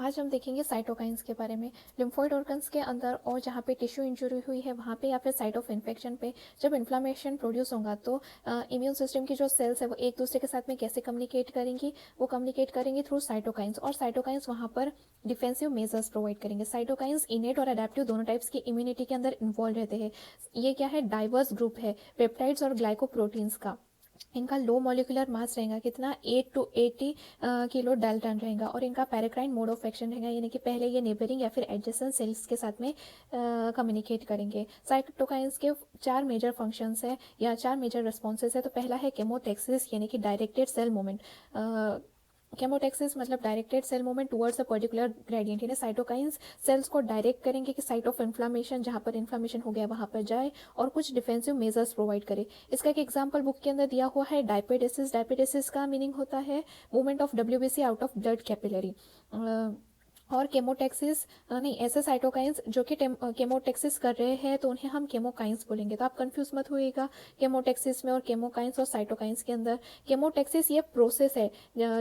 आज हम देखेंगे साइटोकाइंस के बारे में। लिम्फोइड ऑर्गन्स के अंदर और जहाँ पे टिश्यू इंजरी हुई है वहाँ पे या फिर साइट ऑफ इन्फेक्शन पे जब इन्फ्लामेशन प्रोड्यूस होगा तो इम्यून सिस्टम की जो सेल्स है वो एक दूसरे के साथ में कैसे कम्युनिकेट करेंगी, वो कम्युनिकेट करेंगी थ्रू साइटोकाइंस। और साइटोकाइंस वहाँ पर डिफेंसिव मेजर्स प्रोवाइड करेंगे। साइटोकाइंस इनेट और अडेप्टिव दोनों टाइप्स की इम्यूनिटी के अंदर इन्वॉल्व रहते हैं। ये क्या है, डाइवर्स ग्रुप है पेप्टाइड्स और ग्लाइकोप्रोटीन्स का। इनका लो मॉलिक्यूलर मास रहेगा कितना, 8 to 80 किलो डाल्टन रहेगा। और इनका पैराक्राइन मोड ऑफ एक्शन रहेगा, यानी कि पहले ये नेबरिंग या फिर एडजेसेंट सेल्स के साथ में कम्युनिकेट करेंगे। साइटोकाइंस के 4 मेजर फंक्शंस है या 4 मेजर रिस्पॉन्सेज है। तो पहला है केमोटेक्सिस, यानी कि डायरेक्टेड सेल मूवमेंट। केमोटेक्सिस मतलब directed cell movement towards a particular gradient, यानी साइटोकाइंस सेल्स को डायरेक्ट करेंगे कि साइट ऑफ इन्फ्लामेशन, जहाँ पर इन्फ्लामेशन हो गया वहाँ पर जाए और कुछ डिफेंसिव मेजर्स प्रोवाइड करे। इसका एक एग्जांपल बुक के अंदर दिया हुआ है डायपेटिसिस। डायपेटिसिस का मीनिंग होता है movement of WBC out of blood capillary. और केमोटेक्सिस नहीं, ऐसे साइटोकाइंस जो कि केमोटेक्सिस कर रहे हैं तो उन्हें हम केमोकाइंस बोलेंगे। तो आप कंफ्यूज मत होइएगा केमोटेक्सिस में और केमोकाइंस और साइटोकाइंस के अंदर। केमोटेक्सिस ये प्रोसेस है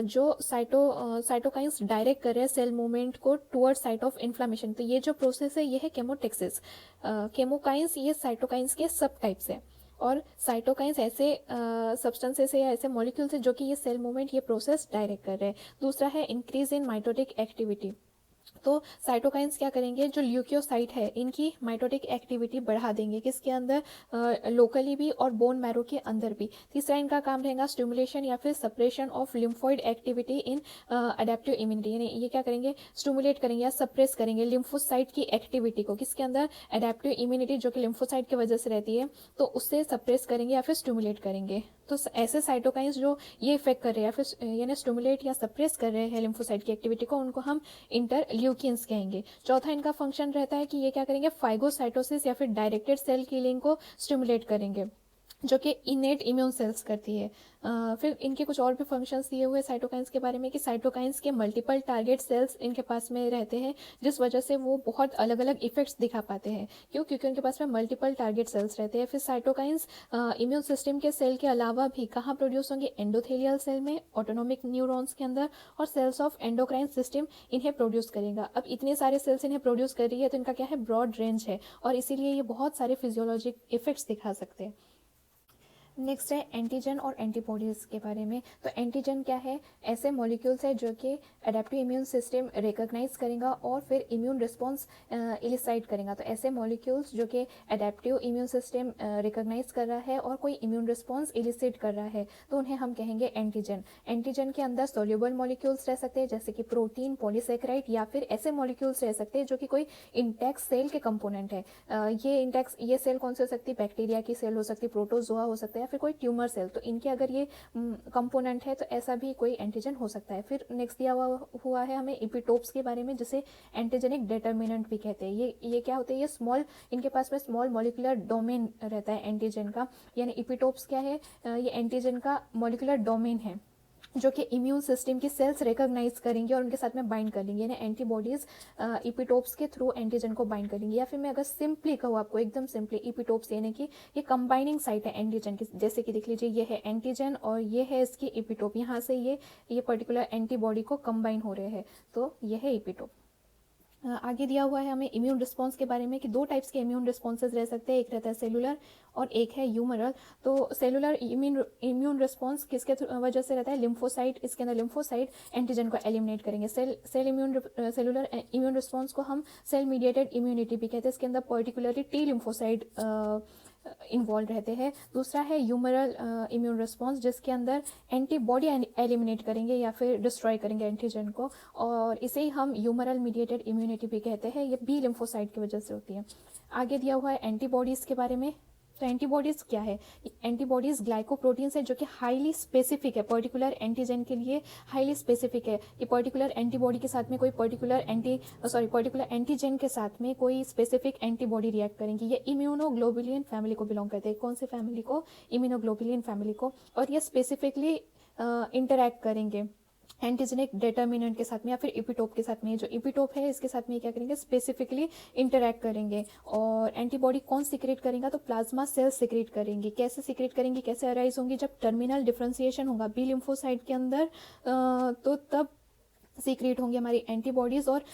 जो साइटोकाइंस डायरेक्ट कर रहे हैं सेल मूवमेंट को टुवर्ड साइट ऑफ इन्फ्लामेशन। तो ये जो प्रोसेस है ये है केमोटेक्सिस। केमोकाइंस ये साइटोकाइंस के सब टाइप्स है। और साइटोकाइंस ऐसे सब्सटेंसेस है या ऐसे मॉलिक्यूल्स है जो कि ये सेल मूवमेंट, ये प्रोसेस डायरेक्ट कर रहे हैं। दूसरा है इंक्रीज इन माइटोटिक एक्टिविटी। तो साइटोकाइंस क्या करेंगे, जो ल्यूकियोसाइट है इनकी माइटोटिक एक्टिविटी बढ़ा देंगे, किसके अंदर, लोकली भी और बोन मैरो के अंदर भी। तीसरा इनका काम रहेगा स्टिमुलेशन या फिर suppression of lymphoid activity in adaptive immunity, यानी ये क्या करेंगे, स्टिमुलेट करेंगे या सप्रेस करेंगे लिम्फोसाइट की एक्टिविटी को, किसके अंदर, अडेप्टिव इम्यूनिटी जो कि लिम्फोसाइट की वजह से रहती है, तो उससे सप्रेस करेंगे या फिर स्टिमुलेट करेंगे। तो ऐसे साइटोकाइंस जो ये इफेक्ट कर रहे हैं या फिर यानी स्टिमुलेट या सप्रेस कर रहे हैं लिम्फोसाइट की एक्टिविटी को, उनको हम इंटरल्यूकिन्स कहेंगे। चौथा इनका फंक्शन रहता है कि ये क्या करेंगे, फाइगोसाइटोसिस या फिर डायरेक्टेड सेल किलिंग को स्टिमुलेट करेंगे, जो कि इनेट इम्यून सेल्स करती है। फिर इनके कुछ और भी फंक्शंस दिए हुए साइटोकाइंस के बारे में कि साइटोकाइंस के मल्टीपल टारगेट सेल्स इनके पास में रहते हैं, जिस वजह से वो बहुत अलग अलग इफेक्ट्स दिखा पाते हैं। क्यों? क्योंकि उनके पास में मल्टीपल टारगेट सेल्स रहते हैं। फिर साइटोकाइंस इम्यून सिस्टम के सेल के अलावा भी कहाँ प्रोड्यूस होंगे, एंडोथेलियल सेल में, ऑटोनोमिक न्यूरॉन्स के अंदर, और सेल्स ऑफ एंडोक्राइन सिस्टम इन्हें प्रोड्यूस करेगा। अब इतने सारे सेल्स इन्हें प्रोड्यूस कर रही है तो इनका क्या है, ब्रॉड रेंज है, और इसीलिए ये बहुत सारे फिजियोलॉजिक इफेक्ट्स दिखा सकते हैं। नेक्स्ट है एंटीजन और एंटीबॉडीज़ के बारे में। तो एंटीजन क्या है, ऐसे मॉलिक्यूल्स है जो कि अडेप्टिव इम्यून सिस्टम रिकॉग्नाइज करेगा और फिर इम्यून रिस्पॉन्स इलिसाइट करेगा। तो ऐसे मॉलिक्यूल्स जो कि अडेप्टिव इम्यून सिस्टम रिकॉग्नाइज कर रहा है और कोई इम्यून रिस्पॉन्स इलिसिट कर रहा है तो उन्हें हम कहेंगे एंटीजन। एंटीजन के अंदर सोल्यूबल मॉलिक्यूल्स रह सकते हैं जैसे कि प्रोटीन, पॉलीसेकेराइड, या फिर ऐसे मॉलिक्यूल्स रह सकते हैं जो कि कोई इंटैक्ट सेल के कंपोनेंट है। ये सेल कौन सी हो सकती है, बैक्टीरिया की सेल हो सकती है, प्रोटोजोआ हो सकता है, या फिर कोई ट्यूमर सेल। तो इनके अगर ये कंपोनेंट है तो ऐसा भी कोई एंटीजन हो सकता है। फिर नेक्स्ट दिया हुआ है हमें इपिटोप्स के बारे में, जिसे एंटीजेनिक डिटर्मिनेंट भी कहते हैं। ये क्या होते हैं, ये स्मॉल, इनके पास में स्मॉल मॉलिकुलर डोमेन रहता है एंटीजन का। यानी इपिटोप्स क्या है, ये एंटीजन का मॉलिकुलर डोमेन है जो कि इम्यून सिस्टम की सेल्स रिकॉग्नाइज करेंगे और उनके साथ में बाइंड कर लेंगे, यानी एंटीबॉडीज इपिटोप्स के थ्रू एंटीजन को बाइंड कर लेंगे। या फिर मैं अगर सिंपली कहूँ आपको, एकदम सिंपली, इपिटोप्स यानी कि ये कंबाइनिंग साइट है एंटीजन की। जैसे कि देख लीजिए, ये है एंटीजन और ये है इसकी इपिटोप, यहाँ से ये पर्टिकुलर एंटीबॉडी को कंबाइन हो रहे हैं, तो ये है इपिटोप। आगे दिया हुआ है हमें इम्यून रिस्पॉन्स के बारे में कि 2 टाइप्स के इम्यून रिस्पॉन्सेज रह सकते हैं, एक रहता है सेलुलर और एक है ह्यूमरल। तो सेलुलर इम्यून रिस्पॉन्स किसके वजह से रहता है, लिम्फोसाइट। इसके अंदर लिम्फोसाइट एंटीजन को एलिमिनेट करेंगे। सेलुलर इम्यून रिस्पॉन्स को हम सेल मीडिएटेड इम्यूनिटी भी कहते हैं। इसके अंदर पर्टिकुलरली टी लिम्फोसाइट इन्वॉल्व रहते हैं। दूसरा है ह्यूमरल इम्यून रिस्पॉन्स, जिसके अंदर एंटीबॉडी एलिमिनेट करेंगे या फिर डिस्ट्रॉय करेंगे एंटीजन को, और इसे ही हम ह्यूमरल मीडिएटेड इम्यूनिटी भी कहते हैं। ये बी लिम्फोसाइट की वजह से होती है। आगे दिया हुआ है एंटीबॉडीज़ के बारे में। तो एंटीबॉडीज़ क्या है, एंटीबॉडीज़ ग्लाइकोप्रोटीन्स है जो कि हाईली स्पेसिफिक है, पर्टिकुलर एंटीजन के लिए हाईली स्पेसिफिक है। ये पर्टिकुलर एंटीबॉडी के साथ में कोई पर्टिकुलर एंटीजन के साथ में कोई स्पेसिफिक एंटीबॉडी रिएक्ट करेंगी। ये इम्यूनोग्लोबुलिन फैमिली को बिलोंग करते हैं। कौन से फैमिली को, इम्यूनोग्लोबुलिन फैमिली को। और ये स्पेसिफिकली इंटरैक्ट करेंगे एंटीजेनिक डिटर्मिनेंट के साथ में या फिर इपिटोप के साथ में। जो इपिटोप है इसके साथ में क्या करेंगे, स्पेसिफिकली इंटरैक्ट करेंगे। और एंटीबॉडी कौन सिक्रेट करेगा, तो प्लाज्मा सेल सिक्रेट करेंगी। कैसे सिक्रेट करेंगी, कैसे अराइज होंगी, जब टर्मिनल डिफ्रेंसिएशन होगा बी लिम्फोसाइट के अंदर, तो तब सीक्रेट होंगी हमारी एंटीबॉडीज़ और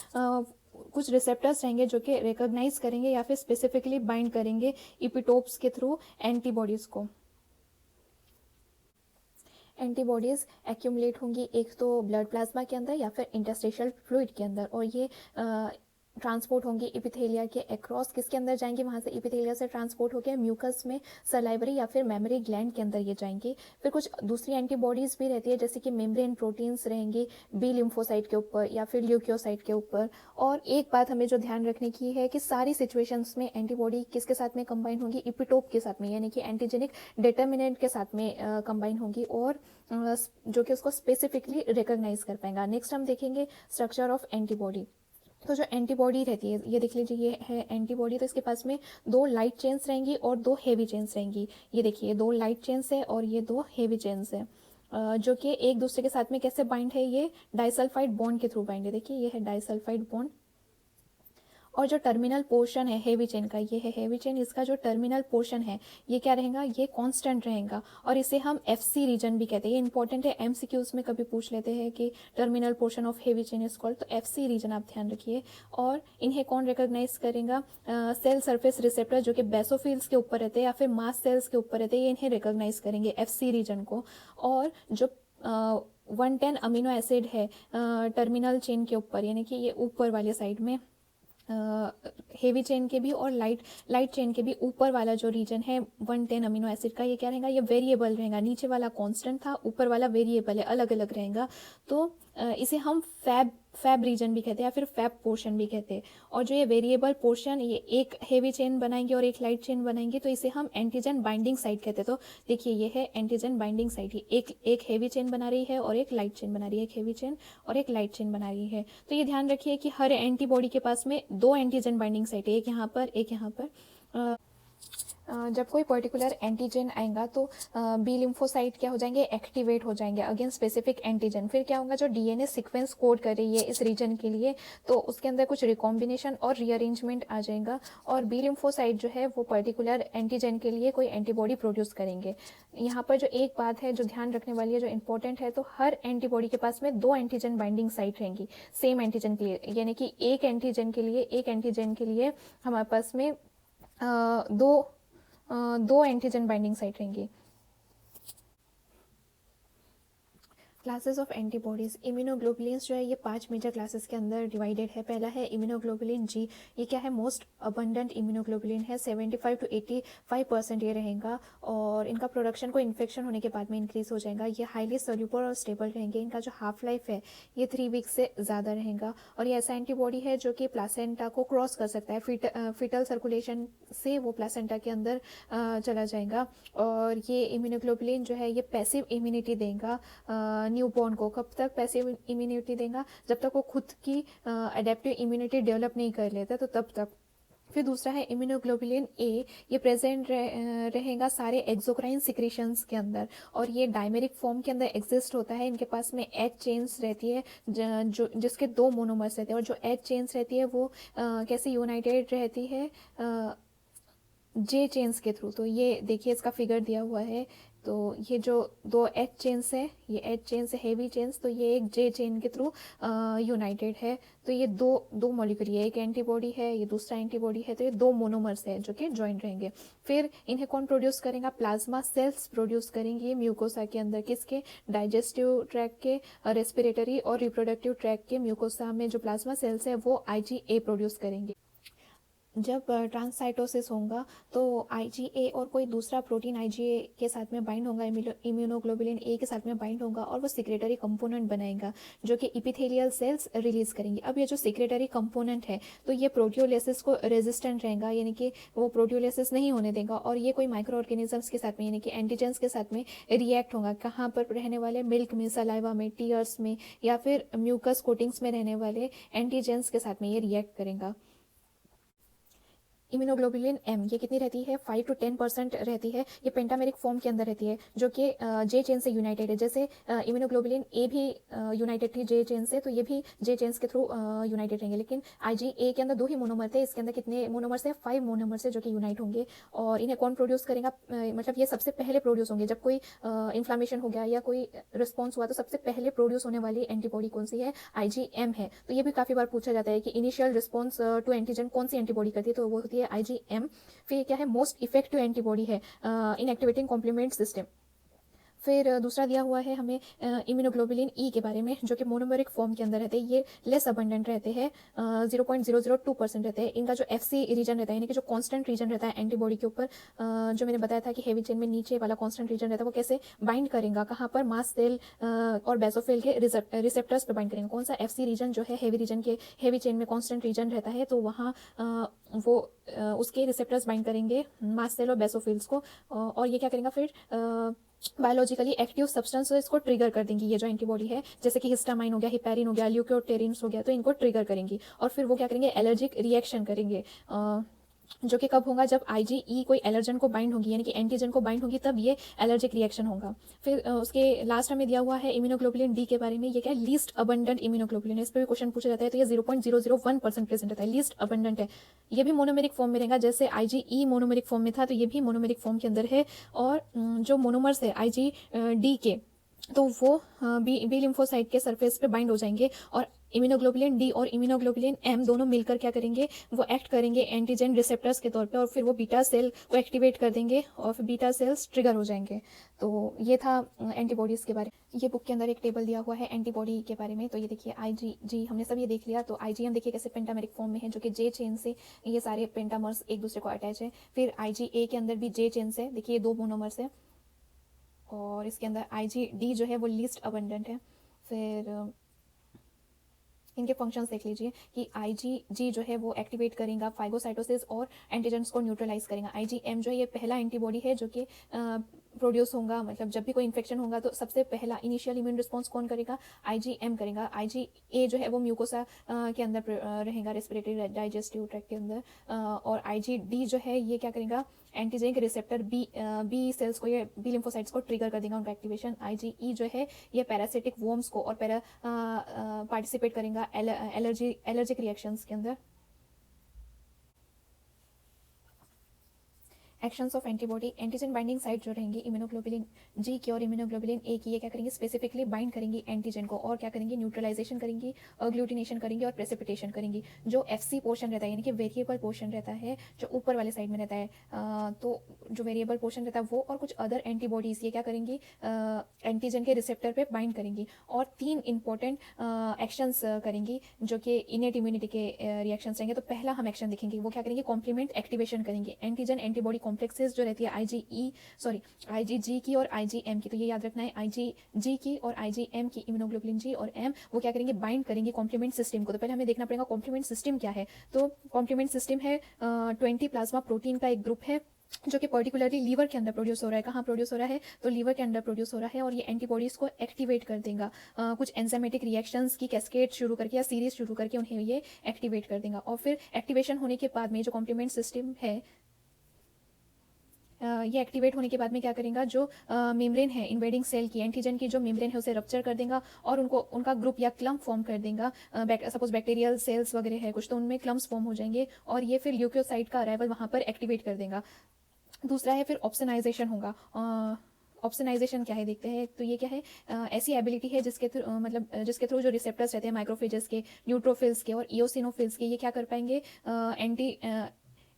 कुछ रिसेप्टर्स रहेंगे जो कि रिकॉग्नाइज करेंगे या फिर स्पेसिफिकली बाइंड करेंगे इपिटोप्स के थ्रू एंटीबॉडीज़ को। एंटीबॉडीज़ एक्यूमुलेट होंगी एक तो ब्लड प्लाज्मा के अंदर या फिर इंटरस्टिशियल फ्लूइड के अंदर, और ये ट्रांसपोर्ट होंगी इपिथेलिया के अक्रॉस, किसके अंदर जाएंगी, वहाँ से इपिथेलिया से ट्रांसपोर्ट होकर म्यूकस में, सलाइवरी या फिर मेमोरी ग्लैंड के अंदर ये जाएंगी। फिर कुछ दूसरी एंटीबॉडीज़ भी रहती है जैसे कि मेम्ब्रेन प्रोटीन्स रहेंगी बी लिम्फोसाइट के ऊपर या फिर ल्यूकोसाइट के ऊपर। और एक बात हमें जो ध्यान रखने की है कि सारी सिचुएशंस में एंटीबॉडी किसके साथ में कंबाइन होंगी, इपिटोप के साथ में, यानी कि एंटीजेनिक डिटर्मिनेंट के साथ में कंबाइन होंगी, और जो कि उसको स्पेसिफिकली रिकॉग्नाइज कर पाएगा। नेक्स्ट हम देखेंगे स्ट्रक्चर ऑफ एंटीबॉडी। तो जो एंटीबॉडी रहती है, ये देख लीजिए, ये है एंटीबॉडी, तो इसके पास में 2 लाइट चेन्स रहेंगी और 2 हेवी चेन्स रहेंगी। ये देखिए 2 लाइट चेन्स है और ये 2 हेवी चेन्स है, जो कि एक दूसरे के साथ में कैसे बाइंड है, ये डाइसल्फाइड बॉन्ड के थ्रू बाइंड है। देखिए ये है डाइसल्फाइड बॉन्ड, और जो टर्मिनल पोर्शन है हेवी चेन का, ये है हेवी चेन, इसका जो टर्मिनल पोर्शन है ये क्या रहेगा, ये कांस्टेंट रहेगा, और इसे हम एफसी रीजन भी कहते हैं। ये इंपॉर्टेंट है, एमसीक्यूज में कभी पूछ लेते हैं कि terminal portion of heavy chain is called, तो एफसी रीजन आप ध्यान रखिए। और इन्हें कौन रिकॉग्नाइज करेगा, सेल सरफेस रिसेप्टर जो कि बेसोफिल्स के ऊपर रहते हैं या फिर मास्ट सेल्स के ऊपर रहते हैं, ये इन्हें रिकॉग्नाइज करेंगे एफसी रीजन को। और जो 110 अमीनो एसिड है टर्मिनल चेन के ऊपर, यानी कि ये ऊपर वाले साइड में हेवी चेन के भी और लाइट चेन के भी ऊपर वाला जो रीजन है 110 अमीनो एसिड का, ये क्या रहेगा, ये वेरिएबल रहेगा। नीचे वाला कांस्टेंट था, ऊपर वाला वेरिएबल है, अलग अलग रहेगा। तो इसे हम फैब रीजन भी कहते हैं या फिर फैब पोर्शन भी कहते हैं। और जो ये वेरिएबल पोर्शन, ये एक हेवी चेन बनाएंगे और एक लाइट चेन बनाएंगे, तो इसे हम एंटीजन बाइंडिंग साइट कहते हैं। तो देखिए ये है एंटीजन बाइंडिंग साइट, ये एक हेवी चेन बना रही है और एक लाइट चेन बना रही है, एक हेवी चेन और एक लाइट चेन बना रही है। तो ये ध्यान रखिए कि हर एंटीबॉडी के पास में 2 एंटीजन बाइंडिंग साइट है, एक यहाँ पर एक यहाँ पर। जब कोई पर्टिकुलर एंटीजन आएगा तो बी लिम्फोसाइट क्या हो जाएंगे, एक्टिवेट हो जाएंगे अगेंस्ट स्पेसिफिक एंटीजन। फिर क्या होगा, जो डीएनए सीक्वेंस कोड कर रही है इस रीजन के लिए, तो उसके अंदर कुछ रिकॉम्बिनेशन और रीअरेंजमेंट आ जाएगा, और बी लिम्फोसाइट जो है वो पर्टिकुलर एंटीजन के लिए कोई एंटीबॉडी प्रोड्यूस करेंगे। यहाँ पर जो एक बात है जो ध्यान रखने वाली है, जो इंपॉर्टेंट है, तो हर एंटीबॉडी के पास में 2 एंटीजन बाइंडिंग साइट रहेंगी सेम एंटीजन के लिए, यानी कि एक एंटीजन के लिए हमारे पास में दो एंटीजन बाइंडिंग साइट रहेंगी। क्लासेस ऑफ एंटीबॉडीज़, इम्यूनोग्लोबुलिन्स जो है ये 5 मेजर क्लासेस के अंदर डिवाइडेड है। पहला है इम्यूनोग्लोबुलिन जी, ये क्या है, मोस्ट अबंडेंट इम्यूनोग्लोबुलिन है, 75 to 85% ये रहेगा, और इनका प्रोडक्शन को इन्फेक्शन होने के बाद में इंक्रीज हो जाएगा। ये हाईली सोल्यूबल और स्टेबल रहेंगे, इनका जो हाफ लाइफ है ये 3 वीक्स से ज़्यादा रहेगा, और ये ऐसा एंटीबॉडी है जो कि प्लासेंटा को क्रॉस कर सकता है, फिटल सर्कुलेशन से वो प्लासेंटा के अंदर चला जाएगा। और ये इम्यूनोग्लोबुलिन जो है ये पैसिव इम्यूनिटी देगा न्यूबॉर्न को। कब तक पैसिव इम्यूनिटी देगा, जब तक वो खुद की एडेप्टिव इम्यूनिटी डेवलप नहीं कर लेता, तो तब तक। फिर दूसरा है इम्यूनोग्लोबुलिन ए, ये प्रेजेंट रहेगा सारे एक्सोक्राइन सिक्रीशंस के अंदर, और ये डायमेरिक फॉर्म के अंदर एग्जिस्ट होता है। इनके पास में एच चेन्स रहती है जो जिसके 2 मोनोमर्स रहते हैं, और जो एच चेन्स रहती है वो कैसे यूनाइटेड रहती है, जे चेन्स के थ्रू। तो ये देखिए इसका फिगर दिया हुआ है, तो ये जो 2 एच चेन्स है, ये एच चेन्स है हेवी चेन्स, तो ये एक जे चेन के थ्रू यूनाइटेड है। तो ये दो मॉलिक्यूल, ये एक एंटीबॉडी है, ये दूसरा एंटीबॉडी है, तो ये 2 मोनोमर्स है जो कि ज्वाइंट रहेंगे। फिर इन्हें कौन प्रोड्यूस करेगा, प्लाज्मा सेल्स प्रोड्यूस करेंगे म्यूकोसा के अंदर, किसके, डाइजेस्टिव ट्रैक के, रेस्पिरेटरी और रिप्रोडक्टिव ट्रैक के म्यूकोसा में जो प्लाज्मा सेल्स है वो IgA प्रोड्यूस करेंगे। जब ट्रांससाइटोसिस होगा तो IgA और कोई दूसरा प्रोटीन IgA के साथ में बाइंड होगा, इम्यूनोग्लोबुलिन ए के साथ में बाइंड होगा, और वो सिक्रेटरी कंपोनेंट बनाएगा जो कि इपिथेलियल सेल्स रिलीज करेंगे। अब ये जो सिक्रेटरी कंपोनेंट है तो ये प्रोटियोलिसिस को रेजिस्टेंट रहेगा, यानी कि वो प्रोटियोलिसिस नहीं होने देगा, और ये कोई माइक्रो ऑर्गेनिजम्स के साथ में, यानी कि एंटीजेंस के साथ में रिएक्ट होगा। कहाँ पर रहने वाले, मिल्क में, सलाइवा में, टीयर्स में, या फिर म्यूकस कोटिंग्स में रहने वाले एंटीजेंस के साथ में ये रिएक्ट करेगा। इम्यूनोग्लोबुलिन एम ये कितनी रहती है 5 to 10% रहती है। ये पेंटामेरिक फॉर्म के अंदर रहती है जो कि जे चेन से यूनाइटेड है। जैसे इम्यूनोग्लोबुलिन ए भी यूनाइटेड थी जे चेन से, तो ये भी जे चेन्स के थ्रू यूनाइटेड रहेंगे। लेकिन IgA के अंदर 2 ही मोनोमर थे, इसके अंदर कितने मोनोमर्स है 5 मोनोमर्स है जो कि यूनाइट होंगे। और इन्हें कौन प्रोड्यूस करेगा, मतलब ये सबसे पहले प्रोड्यूस होंगे जब कोई इन्फ्लामेशन हो गया या कोई रिस्पॉन्स हुआ, तो सबसे पहले प्रोड्यूस होने वाली एंटीबॉडी कौन सी है, IgM है। तो ये भी काफ़ी बार पूछा जाता है कि इनिशियल रिस्पॉन्स टू एंटीजन कौन सी एंटीबॉडी करती है, तो वो होती है IgM। फिर ये क्या है, मोस्ट इफेक्टिव एंटीबॉडी है इन एक्टिवेटिंग कॉम्प्लीमेंट सिस्टम। फिर दूसरा दिया हुआ है हमें इम्यूनोग्लोबुलिन ई के बारे में जो कि मोनोमेरिक फॉर्म के अंदर रहते हैं। ये लेस अबंडेंट रहते हैं, 0.002% रहते हैं। इनका जो FC रीजन रहता है, यानी कि जो कांस्टेंट रीजन रहता है एंटीबॉडी के ऊपर, जो मैंने बताया था कि हेवी चेन में नीचे वाला कांस्टेंट रीजन रहता है, वो कैसे बाइंड करेगा, कहाँ पर, मास्ट सेल और बेसोफिल के रिसेप्टर्स पर बाइंड करेंगे। कौन सा FC रीजन जो है हेवी चेन में कांस्टेंट रीजन रहता है, तो वहाँ वो उसके रिसेप्टर्स बाइंड करेंगे मास्ट सेल और बेसोफिल्स को। और ये क्या करेगा फिर, बायोलॉजिकली एक्टिव सब्सटेंसेस को ट्रिगर कर देंगी ये जो एंटीबॉडी है, जैसे कि हिस्टामाइन हो गया, हिपेरिन हो गया, ल्यूकोटेरिन्स हो गया, तो इनको ट्रिगर करेंगी। और फिर वो क्या करेंगे, एलर्जिक रिएक्शन करेंगे, जो कि कब होगा, जब IgE कोई एलर्जन को बाइंड होगी, यानी कि एंटीजन को बाइंड होगी, तब ये एलर्जिक रिएक्शन होगा। फिर उसके लास्ट हमें दिया हुआ है इम्यूनोग्लोबुलिन डी के बारे में। ये क्या है, लीस्ट अबंडेंट इम्यूनोग्लोबुलिन है, इस पर भी क्वेश्चन पूछा जाता है। तो ये 0.001% प्रेजेंट रहता है, लीस्ट अबंडेंट है। ये भी मोनोमेरिक फॉर्म में रहेगा, जैसे IgE मोनोमेरिक फॉर्म में था, तो ये भी मोनोमेरिक फॉर्म के अंदर है। और जो मोनोमर्स है IgD के, तो वो बी लिम्फोसाइट के सरफेस पे बाइंड हो जाएंगे। और इम्यूनोग्लोबुलिन डी और इम्यूनोग्लोबुलिन एम दोनों मिलकर क्या करेंगे, वो एक्ट करेंगे एंटीजन रिसेप्टर्स के तौर पे, और फिर वो बीटा सेल को एक्टिवेट कर देंगे और फिर बीटा सेल्स ट्रिगर हो जाएंगे। तो ये था एंटीबॉडीज़ के बारे में। ये बुक के अंदर एक टेबल दिया हुआ है एंटीबॉडी के बारे में। तो ये देखिए IgG हमने सब ये देख लिया। तो IgM देखिए कैसे पेंटामेरिक फॉर्म में है, जो कि जे चेन से ये सारे पेंटामर्स एक दूसरे को अटैच है। फिर IgA के अंदर भी जे चेन से, देखिए 2 मोनोमर्स है। और इसके अंदर IgD जो है वो लीस्ट अबंडेंट है। फिर इनके फंक्शंस देख लीजिए कि IgG जो है वो एक्टिवेट करेगा फाइगोसाइटोसिस और एंटीजेंस को न्यूट्रलाइज करेगा। IgM जो है ये पहला एंटीबॉडी है जो कि प्रोड्यूस होगा, मतलब जब भी कोई इन्फेक्शन होगा तो सबसे पहला इनिशियल इम्यून रिस्पॉन्स कौन करेगा, IgM करेगा। IgA जो है वो म्यूकोसा के अंदर रहेगा, रेस्पिरेटरी डाइजेस्टिव ट्रैक्ट के अंदर। और IgD जो है ये क्या करेगा, एंटीजेनिक रिसेप्टर बी सेल्स को, ये बी लिम्फोसाइट्स को ट्रिगर कर देगा उनका एक्टिवेशन। IgE जो है ये पैरासिटिक वॉर्म्स को और पार्टिसिपेट करेगा एलर्जिक रिएक्शंस के अंदर। Actions of antibody, antigen binding site जो रहेंगी इम्यूनोग्लोबुलिन जी की और इम्यूनोग्लोबुलिन ए की, ये क्या करेंगे, स्पेसिफिकली बाइंड करेंगी एंटीजन को और क्या करेंगी, न्यूट्रलाइजेशन करेंगी, अग्लूटिनेशन करेंगी और प्रेसिपिटेशन करेंगी। जो FC पोर्शन रहता है, यानी कि वेरिएबल पोर्शन रहता है जो ऊपर वाले साइड में रहता है, तो जो वेरिएबल पोर्शन रहता है वो और कुछ अदर एंटीबॉडीज ये क्या करेंगी, एंटीजन के रिसेप्टर पे बाइंड करेंगी और 3 इंपॉर्टेंट एक्शंस करेंगी जो कि इनेट इम्यूनिटी के रिएक्शंस रहेंगे। तो पहला हम एक्शन देखेंगे, वो क्या करेंगे, कॉम्प्लीमेंट एक्टिवेशन करेंगे। एंटीजन एंटीबॉडी कॉम्प्लेक्सेस जो रहती है IgG की और IgM की, तो ये याद रखना है, IgG की और IgM की, इम्यूनोग्लोबुलिन जी और M, वो क्या करेंगे, बाइंड करेंगे कॉम्प्लीमेंट सिस्टम को। तो पहले हमें देखना पड़ेगा कॉम्प्लीमेंट सिस्टम क्या है। तो कॉम्प्लीमेंट सिस्टम है 20 प्लाज्मा प्रोटीन का एक ग्रुप है जो कि पर्टिकुलरली लीवर के अंदर प्रोड्यूस हो रहा है। कहाँ प्रोड्यूस हो रहा है, तो लीवर के अंदर प्रोड्यूस हो रहा है। और ये एंटीबॉडीज़ को एक्टिवेट कर देगा, कुछ एंजाइमेटिक रिएक्शंस की कैस्केड शुरू करके या सीरीज शुरू करके उन्हें ये एक्टिवेट कर देगा। और फिर एक्टिवेशन होने के बाद में जो कॉम्प्लीमेंट सिस्टम है, ये एक्टिवेट होने के बाद में क्या करेगा, जो मेम्ब्रेन है इन्वेडिंग सेल की, एंटीजन की जो मेम्ब्रेन है उसे रप्चर कर देगा और उनका ग्रुप या क्लम्प फॉर्म कर देगा। सपोज बैक्टीरियल सेल्स वगैरह है कुछ, तो उनमें क्लम्प्स फॉर्म हो जाएंगे और ये फिर ल्यूकोसाइट का अराइवल वहाँ पर एक्टिवेट कर देगा। दूसरा है फिर ऑप्सनाइजेशन होगा। ऑप्सनाइजेशन क्या है देखते हैं। तो ये क्या है, ऐसी एबिलिटी है जिसके थ्रू जो रिसेप्टर्स रहते हैं माइक्रोफेजेस के, न्यूट्रोफिल्स के और इओसिनोफिल्स के, ये क्या कर पाएंगे,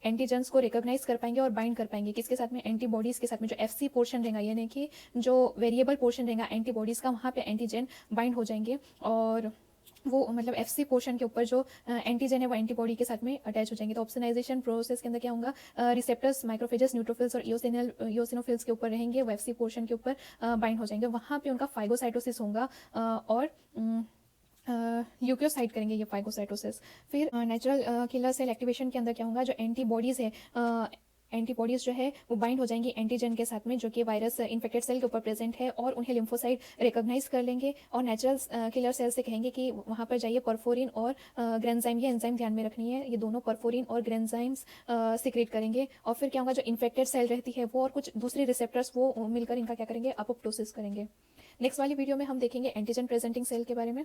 एंटीजेंस को रिकॉग्नाइज कर पाएंगे और बाइंड कर पाएंगे। किसके साथ में, एंटीबॉडीज़ के साथ में। जो FC पोर्शन रहेगा, यानी कि जो वेरिएबल पोर्शन रहेगा एंटीबॉडीज़ का, वहाँ पे एंटीजन बाइंड हो जाएंगे और वो मतलब FC पोर्शन के ऊपर जो एंटीजन है वो एंटीबॉडी के साथ में अटैच हो जाएंगे। तो ऑप्सनाइजेशन प्रोसेस के अंदर क्या होगा, रिसेप्टर्स माइक्रोफेजेस, न्यूट्रोफिल्स और इओसिनोफिल्स के ऊपर रहेंगे, वो FC पोर्शन के ऊपर बाइंड हो जाएंगे। वहाँ पे उनका फाइगोसाइटोसिस होगा और ल्यूकोसाइट करेंगे ये फाइगोसाइटोसिस। फिर नेचुरल किलर सेल एक्टिवेशन के अंदर क्या होगा, जो एंटीबॉडीज़ है एंटीबॉडीज़ जो है वो बाइंड हो जाएंगी एंटीजन के साथ में, जो कि वायरस इन्फेक्टेड सेल के ऊपर प्रेजेंट है, और उन्हें लिम्फोसाइट रिकॉग्नाइज कर लेंगे और नेचुरल किलर सेल से कहेंगे कि वहाँ पर जाइए, परफोरिन और ग्रेंजाइम, ये एंजाइम ध्यान में रखनी है, ये दोनों परफोरिन और ग्रेंजाइम्स सिक्रेट करेंगे। और फिर क्या होगा, जो इन्फेक्टेड सेल रहती है वो और कुछ दूसरी रिसेप्टर्स वो मिलकर इनका क्या करेंगे, अपोप्टोसिस करेंगे। नेक्स्ट वाली वीडियो में हम देखेंगे एंटीजन प्रेजेंटिंग सेल के बारे में।